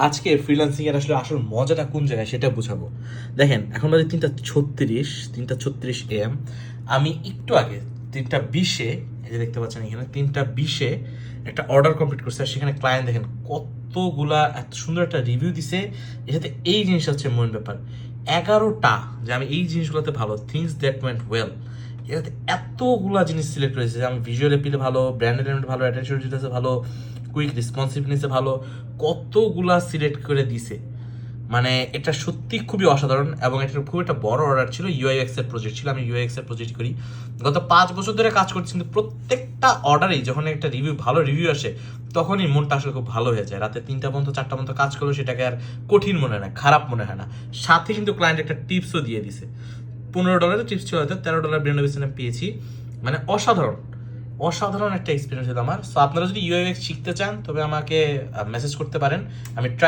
আজকে ফ্রিল্যান্সিং এর আসলে আসল মজাটা কোন জায়গায় সেটা বুঝাবো। দেখেন এখন বাজে 3:36 AM। আমি একটু আগে 3:20-এ, এই যে দেখতে পাচ্ছেন এখানে 3:20-এ একটা অর্ডার কমপ্লিট করছে। আর সেখানে ক্লায়েন্ট দেখেন কতগুলা এত সুন্দর একটা রিভিউ দিছে। এর সাথে এই জিনিসটা হচ্ছে মেন ব্যাপার, 11টা যে আমি এই জিনিসগুলোতে ভালো, থিংস দ্যাট ওয়েন্ট ওয়েল, এটাতে এতগুলা জিনিস সিলেক্ট করেছে যে আমি ভিজুয়াল অ্যাপিলে ভালো, ব্র্যান্ড এলিমেন্ট ভালো, অ্যাটেনশন ডিটেলসে ভালো, কুইক রেসপন্সিভনেসে ভালো, কতগুলা সিলেক্ট করে দিছে। মানে এটা সত্যি খুবই অসাধারণ এবং এটা খুব একটা বড় অর্ডার ছিল। ইউআইএক্স এর প্রজেক্ট ছিল, আমি ইউআইএক্স এর প্রজেক্ট করি, গত 5 বছর ধরে কাজ করছি, কিন্তু প্রত্যেকটা অর্ডারেই যখন একটা ভালো রিভিউ আসে তখনই মনটা আসলে খুব ভালো হয়ে যায়। রাতে 3টা পর্যন্ত 4টা পর্যন্ত কাজ করলে সেটাকে আর কঠিন মনে হয় না, খারাপ মনে হয় না। সাথে কিন্তু ক্লায়েন্ট একটা টিপসও দিয়ে দিছে, $15 টিপস ছিল, হয়তো $13 আমি পেয়েছি। মানে অসাধারণ অসাধারণ একটা এক্সপিরিয়েন্স হতো আমার। সো আপনারা যদি ইউআইএক্স শিখতে চান তবে আমাকে মেসেজ করতে পারেন, আমি ট্রাই